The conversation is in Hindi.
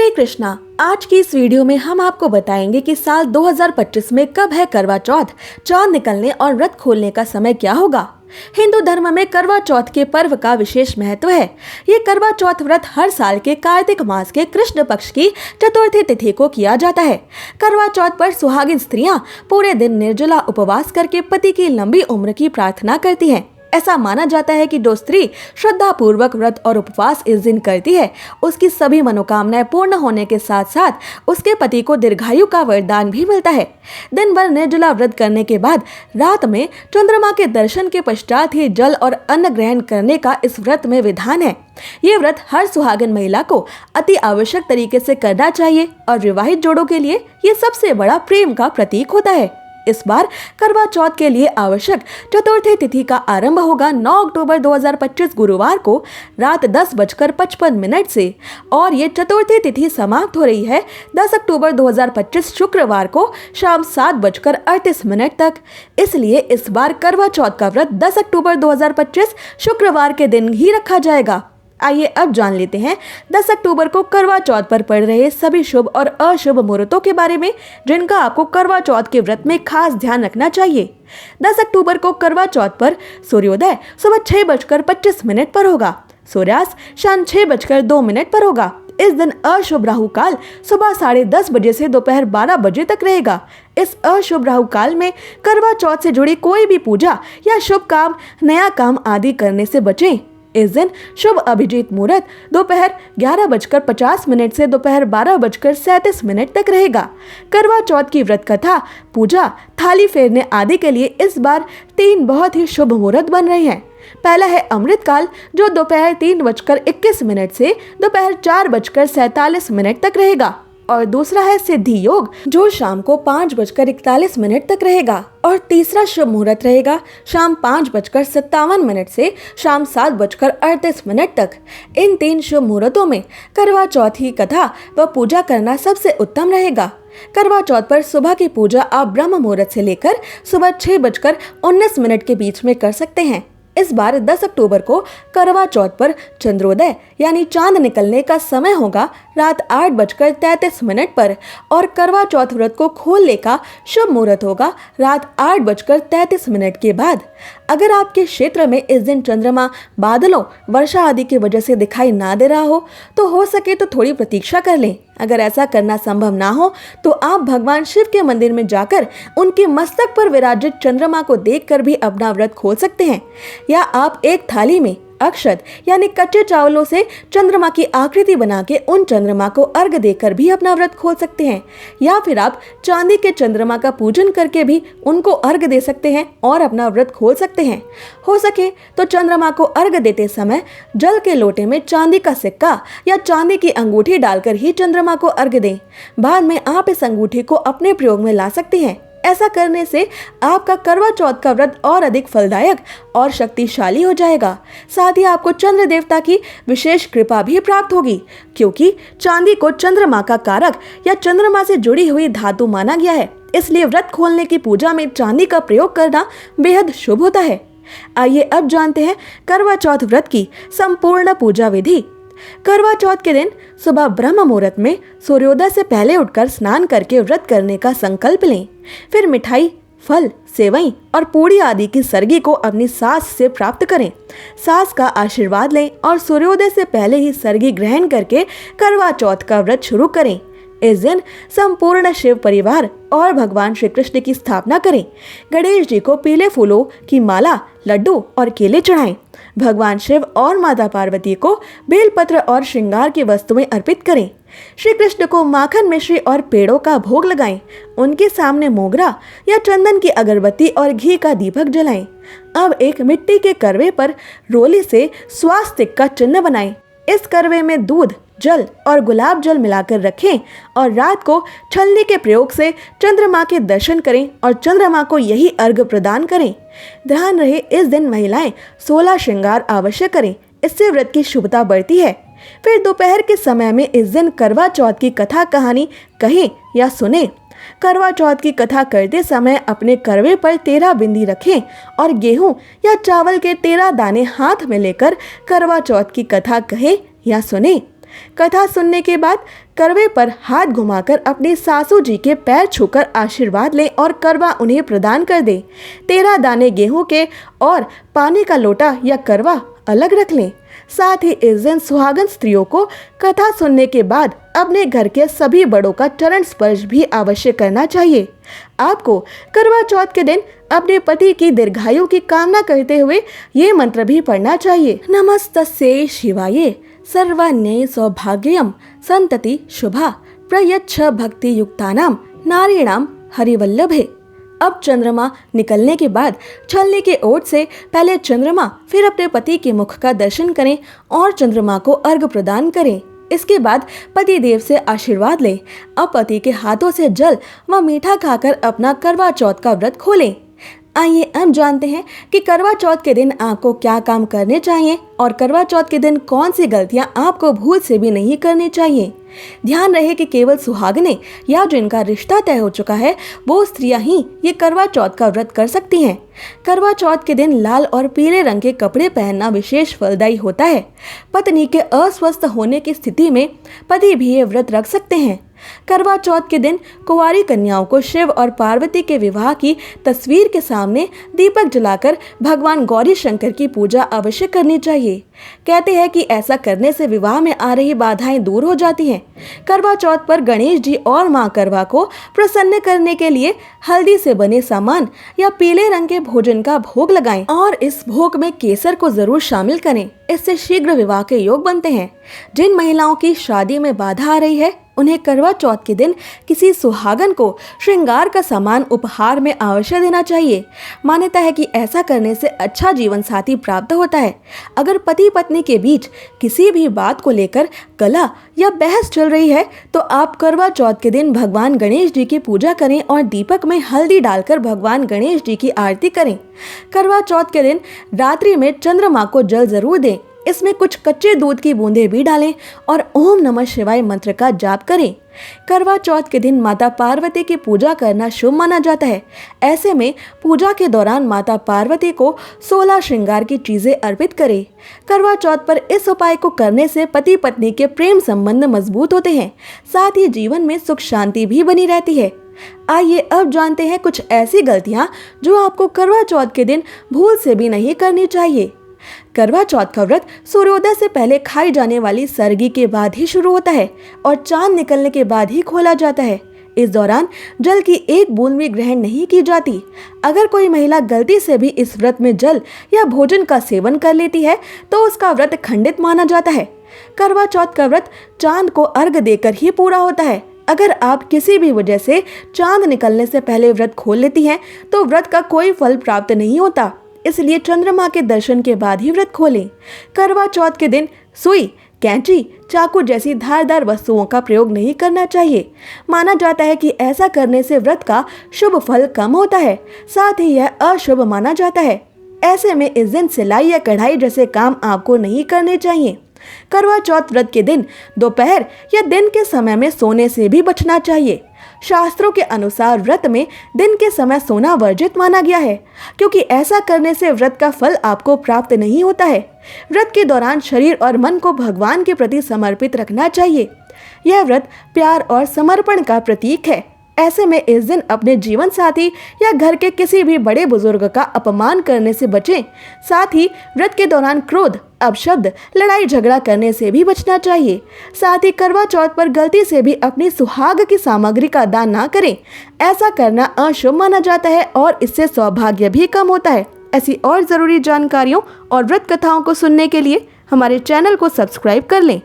हरे कृष्णा। आज की इस वीडियो में हम आपको बताएंगे कि साल 2025 में कब है करवा चौथ, चांद निकलने और व्रत खोलने का समय क्या होगा। हिंदू धर्म में करवा चौथ के पर्व का विशेष महत्व है। ये करवा चौथ व्रत हर साल के कार्तिक मास के कृष्ण पक्ष की चतुर्थी तिथि को किया जाता है। करवा चौथ पर सुहागिन स्त्रियां पूरे दिन निर्जला उपवास करके पति की लंबी उम्र की प्रार्थना करती हैं। ऐसा माना जाता है कि जो स्त्री श्रद्धा पूर्वक व्रत और उपवास इस दिन करती है, उसकी सभी मनोकामनाएं पूर्ण होने के साथ साथ उसके पति को दीर्घायु का वरदान भी मिलता है। दिन भर निर्जला व्रत करने के बाद रात में चंद्रमा के दर्शन के पश्चात ही जल और अन्न ग्रहण करने का इस व्रत में विधान है। ये व्रत हर सुहागिन महिला को अति आवश्यक तरीके से करना चाहिए और विवाहित जोड़ों के लिए ये सबसे बड़ा प्रेम का प्रतीक होता है। इस बार करवा चौथ के लिए आवश्यक चतुर्थी तिथि का आरंभ होगा 9 अक्टूबर 2025 गुरुवार को रात 10:55 से और ये चतुर्थी तिथि समाप्त हो रही है 10 अक्टूबर 2025 शुक्रवार को शाम 7:38 तक। इसलिए इस बार करवा चौथ का व्रत 10 अक्टूबर 2025 शुक्रवार के दिन ही रखा जाएगा। आइए अब जान लेते हैं 10 अक्टूबर को करवा चौथ पर पड़ रहे सभी शुभ और अशुभ मुहूर्तों के बारे में, जिनका आपको करवा चौथ के व्रत में खास ध्यान रखना चाहिए। 10 अक्टूबर को करवा चौथ पर सूर्योदय सुबह 6:25 पर होगा। सूर्यास्त शाम 6:02 पर होगा। इस दिन अशुभ राहु काल सुबह 10:30 बजे से दोपहर 12 बजे तक रहेगा। इस अशुभ राहु काल में करवा चौथ से जुड़ी कोई भी पूजा या शुभ काम, नया काम आदि करने से बचें। इस दिन शुभ अभिजीत मुहूर्त दोपहर 11:50 से दोपहर 12:37 तक रहेगा। करवा चौथ की व्रत कथा, पूजा, थाली फेरने आदि के लिए इस बार 3 बहुत ही शुभ मुहूर्त बन रहे हैं। पहला है अमृत काल, जो दोपहर 3:21 से दोपहर 4:47 तक रहेगा, और दूसरा है सिद्धि योग, जो शाम को 5:41 तक रहेगा, और तीसरा शुभ मुहूर्त रहेगा शाम 5:57 से शाम 7:38 तक। इन 3 शुभ मुहूर्तों में करवा चौथ की कथा व पूजा करना सबसे उत्तम रहेगा। करवा चौथ पर सुबह की पूजा आप ब्रह्म मुहूर्त से लेकर सुबह 6:19 के बीच में कर सकते हैं। इस बार 10 अक्टूबर को करवा चौथ पर चंद्रोदय यानी चांद निकलने का समय होगा रात 8:33 पर, और करवा चौथ व्रत को खोलने का शुभ मुहूर्त होगा रात 8:33 के बाद। अगर आपके क्षेत्र में इस दिन चंद्रमा बादलों, वर्षा आदि की वजह से दिखाई ना दे रहा हो सके तो थोड़ी प्रतीक्षा कर लें। अगर ऐसा करना संभव ना हो तो आप भगवान शिव के मंदिर में जाकर उनके मस्तक पर विराजित चंद्रमा को देखकर भी अपना व्रत खोल सकते हैं, या आप एक थाली में अक्षत यानी कच्चे चावलों से चंद्रमा की आकृति बना के उन चंद्रमा को अर्घ देकर भी अपना व्रत खोल सकते हैं, या फिर आप चांदी के चंद्रमा का पूजन करके भी उनको अर्घ दे सकते हैं और अपना व्रत खोल सकते हैं। हो सके तो चंद्रमा को अर्घ देते समय जल के लोटे में चांदी का सिक्का या चांदी की अंगूठी डालकर ही चंद्रमा को अर्घ दें। बाद में आप इस अंगूठी को अपने प्रयोग में ला सकते हैं। ऐसा करने से आपका करवा चौथ का व्रत और अधिक फलदायक और शक्तिशाली हो जाएगा। साथ ही आपको चंद्र देवता की विशेष कृपा भी प्राप्त होगी, क्योंकि चांदी को चंद्रमा का कारक या चंद्रमा से जुड़ी हुई धातु माना गया है। इसलिए व्रत खोलने की पूजा में चांदी का प्रयोग करना बेहद शुभ होता है। आइए अब जानते हैं करवा चौथ व्रत की संपूर्ण पूजा विधि। करवा चौथ के दिन सुबह ब्रह्म मुहूर्त में सूर्योदय से पहले उठकर स्नान करके व्रत करने का संकल्प लें। फिर मिठाई, फल, सेवई और पूड़ी आदि की सर्गी को अपनी सास से प्राप्त करें। सास का आशीर्वाद लें और सूर्योदय से पहले ही सर्गी ग्रहण करके करवा चौथ का व्रत शुरू करें। इस दिन संपूर्ण शिव परिवार और भगवान श्री कृष्ण की स्थापना करें। गणेश जी को पीले फूलों की माला, लड्डू और केले चढ़ाएं। भगवान शिव और माता पार्वती को बेलपत्र और श्रृंगार की वस्तुएं अर्पित करें। श्री कृष्ण को माखन, मिश्री और पेड़ों का भोग लगाएं। उनके सामने मोगरा या चंदन की अगरबत्ती और घी का दीपक जलाएं। अब एक मिट्टी के करवे पर रोली से स्वास्तिक का चिन्ह बनाएं। इस करवे में दूध, जल और गुलाब जल मिलाकर रखें और रात को छलनी के प्रयोग से चंद्रमा के दर्शन करें और चंद्रमा को यही अर्घ प्रदान करें। ध्यान रहे, इस दिन महिलाएं 16 श्रृंगार अवश्य करें, इससे व्रत की शुभता बढ़ती है। फिर दोपहर के समय में इस दिन करवा चौथ की कथा कहानी कहें या सुने। करवा चौथ की कथा करते समय अपने करवे पर 13 बिंदी रखें और गेहूं या चावल के 13 दाने हाथ में लेकर करवा चौथ की कथा कहें या सुने। कथा सुनने के बाद करवे पर हाथ घुमाकर अपनी सासू जी के पैर छूकर आशीर्वाद लें और करवा उन्हें प्रदान कर दे। 13 दाने गेहूं के और पानी का लोटा या करवा अलग रख लें। साथ ही इस दिन सुहागन स्त्रियों को कथा सुनने के बाद अपने घर के सभी बड़ों का चरण स्पर्श भी अवश्य करना चाहिए। आपको करवा चौथ के दिन अपने पति की दीर्घायु की कामना करते हुए ये मंत्र भी पढ़ना चाहिए। नमस्तस्यै शिवाय सर्वान्य सौभाग्यम संतति शुभा प्रयच्छ भक्ति युक्तानाम नारीणाम हरिवल्लभे। अब चंद्रमा निकलने के बाद छलनी के ओट से पहले चंद्रमा फिर अपने पति के मुख का दर्शन करें और चंद्रमा को अर्घ प्रदान करें। इसके बाद पति देव से आशीर्वाद लें। अब पति के हाथों से जल व मीठा खाकर अपना करवा चौथ का व्रत खोलें। आइए अब जानते हैं कि करवा चौथ के दिन आपको क्या काम करने चाहिए और करवा चौथ के दिन कौन सी गलतियां आपको भूल से भी नहीं करनी चाहिए। ध्यान रहे कि केवल सुहागने या जिनका रिश्ता तय हो चुका है वो स्त्रियां ही ये करवा चौथ का व्रत कर सकती हैं। करवा चौथ के दिन लाल और पीले रंग के कपड़े पहनना विशेष फलदायी होता है। पत्नी के अस्वस्थ होने की स्थिति में पति भी ये व्रत रख सकते हैं। करवा चौथ के दिन कुंवारी कन्याओं को शिव और पार्वती के विवाह की तस्वीर के सामने दीपक जलाकर भगवान गौरी शंकर की पूजा अवश्य करनी चाहिए। कहते हैं कि ऐसा करने से विवाह में आ रही बाधाएं दूर हो जाती हैं। करवा चौथ पर गणेश जी और मां करवा को प्रसन्न करने के लिए हल्दी से बने सामान या पीले रंग के भोजन का भोग लगाएं और इस भोग में केसर को जरूर शामिल करें। इससे शीघ्र विवाह के योग बनते हैं। जिन महिलाओं की शादी में बाधा आ रही है उन्हें करवा चौथ के दिन किसी सुहागन को श्रृंगार का सामान उपहार में अवश्य देना चाहिए। मान्यता है कि ऐसा करने से अच्छा जीवन साथी प्राप्त होता है। अगर पति पत्नी के बीच किसी भी बात को लेकर कलह या बहस चल रही है तो आप करवा चौथ के दिन भगवान गणेश जी की पूजा करें और दीपक में हल्दी डालकर भगवान गणेश जी की आरती करें। करवा चौथ के दिन रात्रि में चंद्रमा को जल जरूर दें। इसमें कुछ कच्चे दूध की बूंदें भी डालें और ओम नमः शिवाय मंत्र का जाप करें। करवा चौथ के दिन माता पार्वती की पूजा करना शुभ माना जाता है। ऐसे में पूजा के दौरान माता पार्वती को 16 श्रृंगार की चीजें अर्पित करें। करवा चौथ पर इस उपाय को करने से पति पत्नी के प्रेम संबंध मजबूत होते हैं। साथ ही जीवन में सुख शांति भी बनी रहती है। आइए अब जानते हैं कुछ ऐसी गलतियां जो आपको करवा चौथ के दिन भूल से भी नहीं करनी चाहिए। करवा चौथ का व्रत सूर्योदय से पहले खाई जाने वाली सरगी के बाद ही शुरू होता है और चांद निकलने के बाद ही खोला जाता है। इस दौरान जल की एक बूंद भी ग्रहण नहीं की जाती। अगर कोई महिला गलती से भी इस व्रत में जल या भोजन का सेवन कर लेती है तो उसका व्रत खंडित माना जाता है। करवा चौथ का व्रत चांद को अर्घ देकर ही पूरा होता है। अगर आप किसी भी वजह से चांद निकलने से पहले व्रत खोल लेती हैं तो व्रत का कोई फल प्राप्त नहीं होता। इसलिए चंद्रमा के दर्शन के बाद ही व्रत खोलें। करवा चौथ के दिन सुई, कैंची, चाकू जैसी धारदार वस्तुओं का प्रयोग नहीं करना चाहिए। माना जाता है कि ऐसा करने से व्रत का शुभ फल कम होता है, साथ ही यह अशुभ माना जाता है। ऐसे में इस दिन सिलाई या कढ़ाई जैसे काम आपको नहीं करने चाहिए। करवा चौथ व्रत के दिन दोपहर या दिन के समय में सोने से भी बचना चाहिए। शास्त्रों के अनुसार व्रत में दिन के समय सोना वर्जित माना गया है, क्योंकि ऐसा करने से व्रत का फल आपको प्राप्त नहीं होता है। व्रत के दौरान शरीर और मन को भगवान के प्रति समर्पित रखना चाहिए। यह व्रत प्यार और समर्पण का प्रतीक है। ऐसे में इस दिन अपने जीवन साथी या घर के किसी भी बड़े बुजुर्ग का अपमान करने से बचें। साथ ही व्रत के दौरान क्रोध, अपशब्द, लड़ाई झगड़ा करने से भी बचना चाहिए। साथ ही करवा चौथ पर गलती से भी अपनी सुहाग की सामग्री का दान ना करें। ऐसा करना अशुभ माना जाता है और इससे सौभाग्य भी कम होता है। ऐसी और ज़रूरी जानकारियों और व्रत कथाओं को सुनने के लिए हमारे चैनल को सब्सक्राइब कर लें।